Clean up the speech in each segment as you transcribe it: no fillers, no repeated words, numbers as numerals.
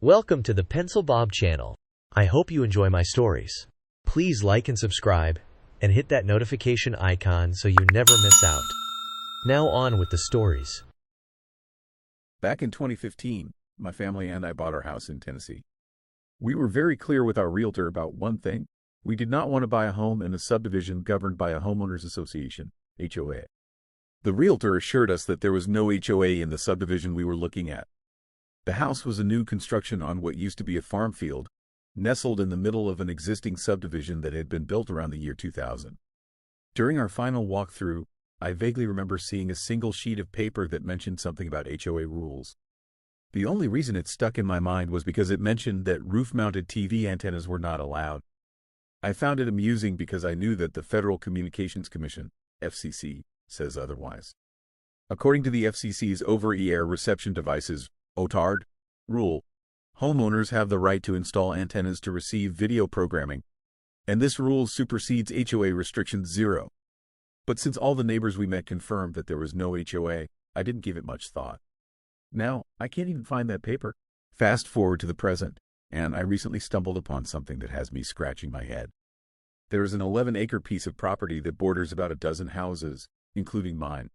Welcome to the Pencil Bob channel. I hope you enjoy my stories. Please like and subscribe, and hit that notification icon so you never miss out. Now on with the stories. Back in 2015, my family and I bought our house in Tennessee. We were very clear with our realtor about one thing. We did not want to buy a home in a subdivision governed by a Homeowners Association, HOA. The realtor assured us that there was no HOA in the subdivision we were looking at. The house was a new construction on what used to be a farm field, nestled in the middle of an existing subdivision that had been built around the year 2000. During our final walkthrough, I vaguely remember seeing a single sheet of paper that mentioned something about HOA rules. The only reason it stuck in my mind was because it mentioned that roof-mounted TV antennas were not allowed. I found it amusing because I knew that the Federal Communications Commission, FCC, says otherwise. According to the FCC's over-the-air reception devices, OTARD, rule, homeowners have the right to install antennas to receive video programming, and this rule supersedes HOA restrictions 0. But since all the neighbors we met confirmed that there was no HOA, I didn't give it much thought. Now, I can't even find that paper. Fast forward to the present, and I recently stumbled upon something that has me scratching my head. There is an 11-acre piece of property that borders about a dozen houses, including mine.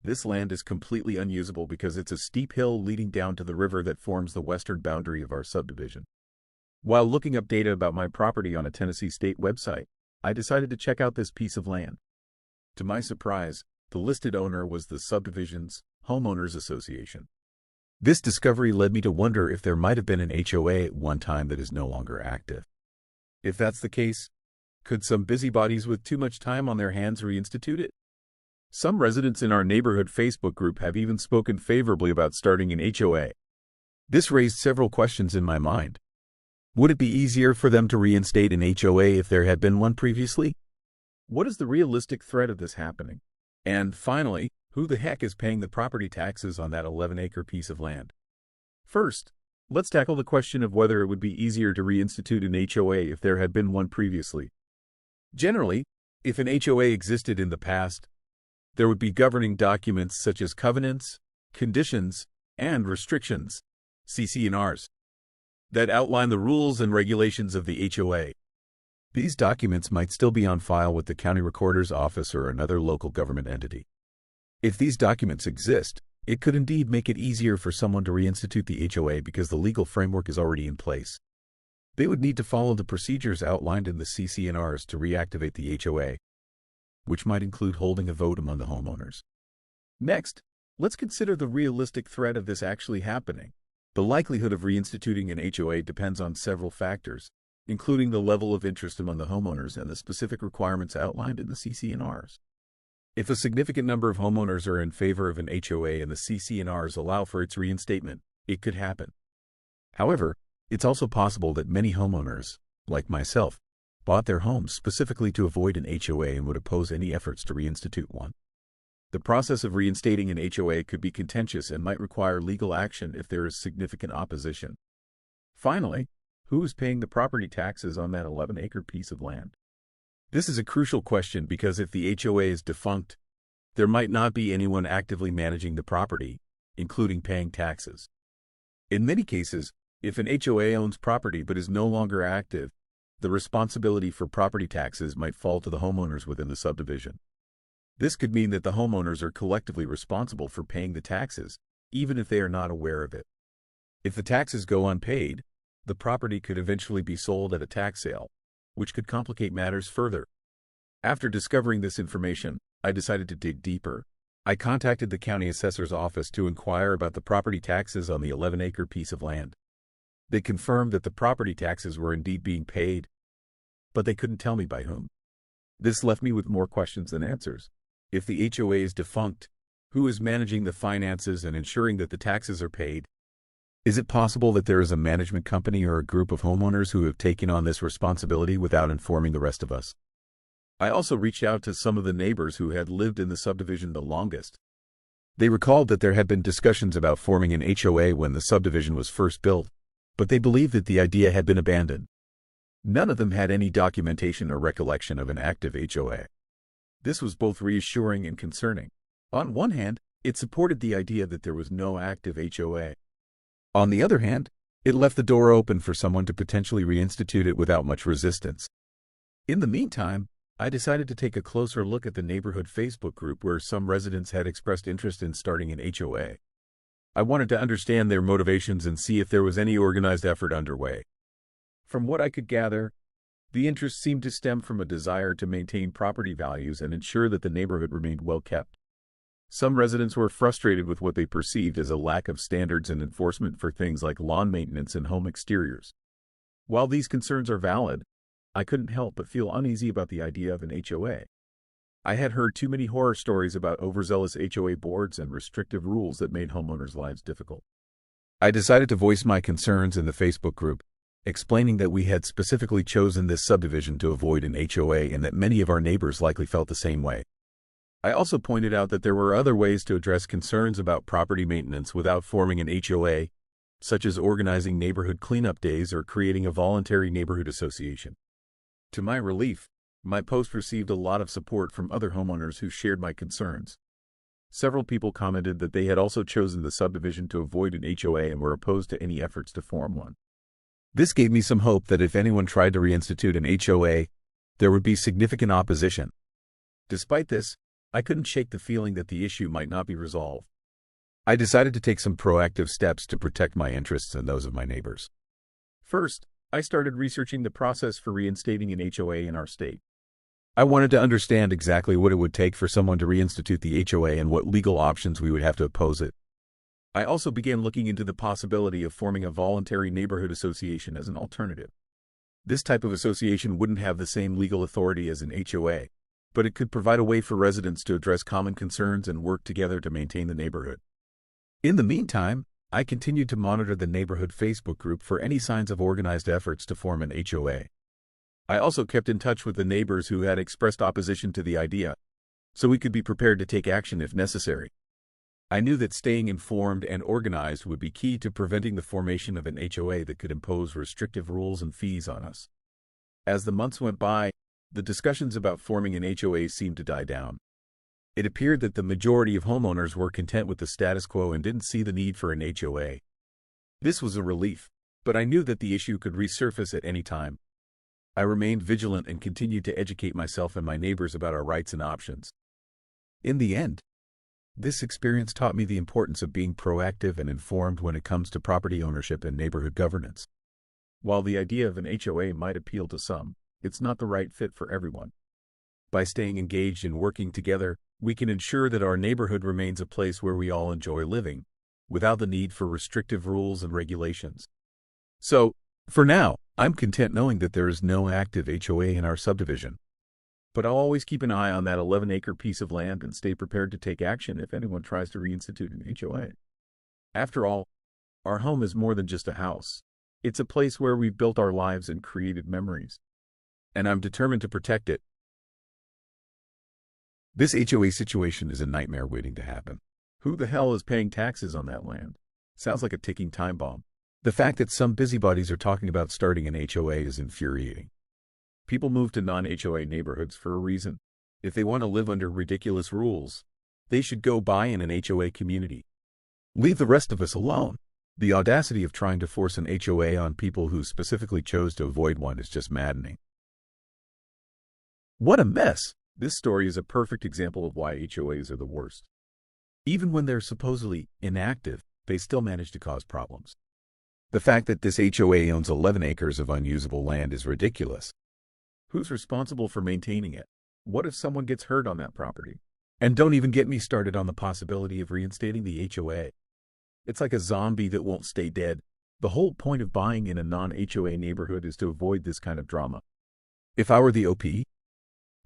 This land is completely unusable because it's a steep hill leading down to the river that forms the western boundary of our subdivision. While looking up data about my property on a Tennessee state website, I decided to check out this piece of land. To my surprise, the listed owner was the subdivision's Homeowners Association. This discovery led me to wonder if there might have been an HOA at one time that is no longer active. If that's the case, could some busybodies with too much time on their hands reinstitute it? Some residents in our neighborhood Facebook group have even spoken favorably about starting an HOA. This raised several questions in my mind. Would it be easier for them to reinstate an HOA if there had been one previously? What is the realistic threat of this happening? And finally, who the heck is paying the property taxes on that 11-acre piece of land? First, let's tackle the question of whether it would be easier to reinstitute an HOA if there had been one previously. Generally, if an HOA existed in the past, there would be governing documents such as covenants, conditions, and restrictions, CC&Rs, that outline the rules and regulations of the HOA. These documents might still be on file with the county recorder's office or another local government entity. If these documents exist, it could indeed make it easier for someone to reinstitute the HOA because the legal framework is already in place. They would need to follow the procedures outlined in the CC&Rs to reactivate the HOA, which might include holding a vote among the homeowners. Next, let's consider the realistic threat of this actually happening. The likelihood of reinstituting an HOA depends on several factors, including the level of interest among the homeowners and the specific requirements outlined in the CC&Rs. If a significant number of homeowners are in favor of an HOA and the CC&Rs allow for its reinstatement, it could happen. However, it's also possible that many homeowners, like myself, bought their homes specifically to avoid an HOA and would oppose any efforts to reinstitute one. The process of reinstating an HOA could be contentious and might require legal action if there is significant opposition. Finally, who is paying the property taxes on that 11-acre piece of land? This is a crucial question because if the HOA is defunct, there might not be anyone actively managing the property, including paying taxes. In many cases, if an HOA owns property but is no longer active, the responsibility for property taxes might fall to the homeowners within the subdivision. This could mean that the homeowners are collectively responsible for paying the taxes, even if they are not aware of it. If the taxes go unpaid, the property could eventually be sold at a tax sale, which could complicate matters further. After discovering this information, I decided to dig deeper. I contacted the county assessor's office to inquire about the property taxes on the 11-acre piece of land. They confirmed that the property taxes were indeed being paid, but they couldn't tell me by whom. This left me with more questions than answers. If the HOA is defunct, who is managing the finances and ensuring that the taxes are paid? Is it possible that there is a management company or a group of homeowners who have taken on this responsibility without informing the rest of us? I also reached out to some of the neighbors who had lived in the subdivision the longest. They recalled that there had been discussions about forming an HOA when the subdivision was first built, but they believed that the idea had been abandoned. None of them had any documentation or recollection of an active HOA. This was both reassuring and concerning. On one hand, it supported the idea that there was no active HOA. On the other hand, It left the door open for someone to potentially reinstitute it without much resistance. In the meantime, I decided to take a closer look at the neighborhood Facebook group where some residents had expressed interest in starting an HOA. I wanted to understand their motivations and see if there was any organized effort underway. From what I could gather, the interest seemed to stem from a desire to maintain property values and ensure that the neighborhood remained well kept. Some residents were frustrated with what they perceived as a lack of standards and enforcement for things like lawn maintenance and home exteriors. While these concerns are valid, I couldn't help but feel uneasy about the idea of an HOA. I had heard too many horror stories about overzealous HOA boards and restrictive rules that made homeowners' lives difficult. I decided to voice my concerns in the Facebook group, explaining that we had specifically chosen this subdivision to avoid an HOA and that many of our neighbors likely felt the same way. I also pointed out that there were other ways to address concerns about property maintenance without forming an HOA, such as organizing neighborhood cleanup days or creating a voluntary neighborhood association. To my relief, my post received a lot of support from other homeowners who shared my concerns. Several people commented that they had also chosen the subdivision to avoid an HOA and were opposed to any efforts to form one. This gave me some hope that if anyone tried to reinstitute an HOA, there would be significant opposition. Despite this, I couldn't shake the feeling that the issue might not be resolved. I decided to take some proactive steps to protect my interests and those of my neighbors. First, I started researching the process for reinstating an HOA in our state. I wanted to understand exactly what it would take for someone to reinstitute the HOA and what legal options we would have to oppose it. I also began looking into the possibility of forming a voluntary neighborhood association as an alternative. This type of association wouldn't have the same legal authority as an HOA, but it could provide a way for residents to address common concerns and work together to maintain the neighborhood. In the meantime, I continued to monitor the neighborhood Facebook group for any signs of organized efforts to form an HOA. I also kept in touch with the neighbors who had expressed opposition to the idea, so we could be prepared to take action if necessary. I knew that staying informed and organized would be key to preventing the formation of an HOA that could impose restrictive rules and fees on us. As the months went by, the discussions about forming an HOA seemed to die down. It appeared that the majority of homeowners were content with the status quo and didn't see the need for an HOA. This was a relief, but I knew that the issue could resurface at any time. I remained vigilant and continued to educate myself and my neighbors about our rights and options. In the end, this experience taught me the importance of being proactive and informed when it comes to property ownership and neighborhood governance. While the idea of an HOA might appeal to some, it's not the right fit for everyone. By staying engaged and working together, we can ensure that our neighborhood remains a place where we all enjoy living, without the need for restrictive rules and regulations. So, for now, I'm content knowing that there is no active HOA in our subdivision. But I'll always keep an eye on that 11-acre piece of land and stay prepared to take action if anyone tries to reinstitute an HOA. After all, our home is more than just a house. It's a place where we've built our lives and created memories. And I'm determined to protect it. This HOA situation is a nightmare waiting to happen. Who the hell is paying taxes on that land? Sounds like a ticking time bomb. The fact that some busybodies are talking about starting an HOA is infuriating. People move to non-HOA neighborhoods for a reason. If they want to live under ridiculous rules, they should go buy in an HOA community. Leave the rest of us alone. The audacity of trying to force an HOA on people who specifically chose to avoid one is just maddening. What a mess! This story is a perfect example of why HOAs are the worst. Even when they're supposedly inactive, they still manage to cause problems. The fact that this HOA owns 11 acres of unusable land is ridiculous. Who's responsible for maintaining it? What if someone gets hurt on that property? And don't even get me started on the possibility of reinstating the HOA. It's like a zombie that won't stay dead. The whole point of buying in a non-HOA neighborhood is to avoid this kind of drama. If I were the OP,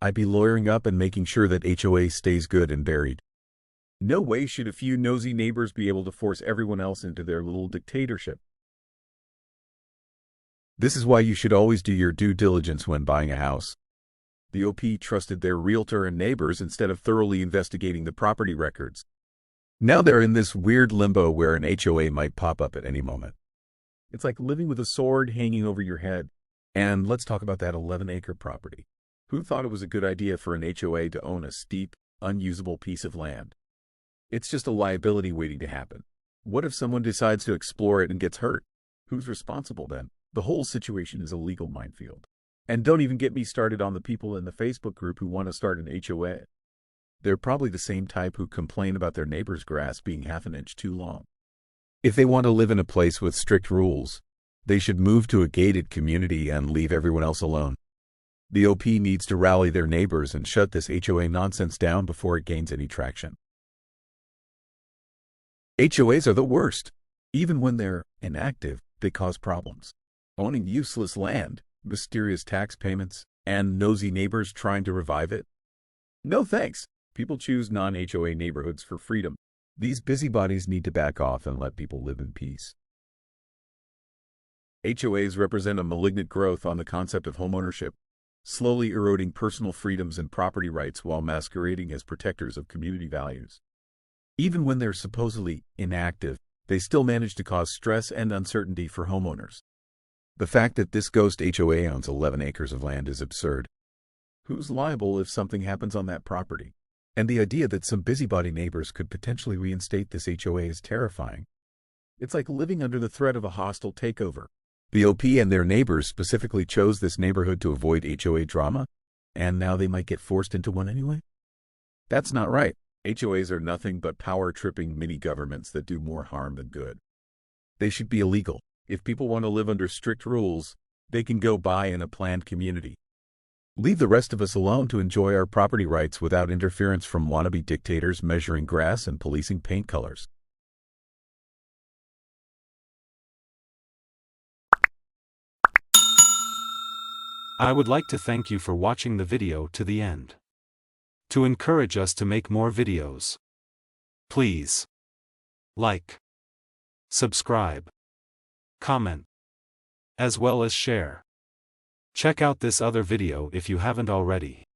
I'd be lawyering up and making sure that HOA stays good and buried. No way should a few nosy neighbors be able to force everyone else into their little dictatorship. This is why you should always do your due diligence when buying a house. The OP trusted their realtor and neighbors instead of thoroughly investigating the property records. Now they're in this weird limbo where an HOA might pop up at any moment. It's like living with a sword hanging over your head. And let's talk about that 11-acre property. Who thought it was a good idea for an HOA to own a steep, unusable piece of land? It's just a liability waiting to happen. What if someone decides to explore it and gets hurt? Who's responsible then? The whole situation is a legal minefield. And don't even get me started on the people in the Facebook group who want to start an HOA. They're probably the same type who complain about their neighbor's grass being half an inch too long. If they want to live in a place with strict rules, they should move to a gated community and leave everyone else alone. The OP needs to rally their neighbors and shut this HOA nonsense down before it gains any traction. HOAs are the worst. Even when they're inactive, they cause problems. Owning useless land, mysterious tax payments, and nosy neighbors trying to revive it? No thanks. People choose non-HOA neighborhoods for freedom. These busybodies need to back off and let people live in peace. HOAs represent a malignant growth on the concept of homeownership, slowly eroding personal freedoms and property rights while masquerading as protectors of community values. Even when they're supposedly inactive, they still manage to cause stress and uncertainty for homeowners. The fact that this ghost HOA owns 11 acres of land is absurd. Who's liable if something happens on that property? And the idea that some busybody neighbors could potentially reinstate this HOA is terrifying. It's like living under the threat of a hostile takeover. The OP and their neighbors specifically chose this neighborhood to avoid HOA drama, and now they might get forced into one anyway? That's not right. HOAs are nothing but power-tripping mini-governments that do more harm than good. They should be illegal. If people want to live under strict rules, they can go buy in a planned community. Leave the rest of us alone to enjoy our property rights without interference from wannabe dictators measuring grass and policing paint colors. I would like to thank you for watching the video to the end. To encourage us to make more videos, please like, subscribe, comment, as well as share. Check out this other video if you haven't already.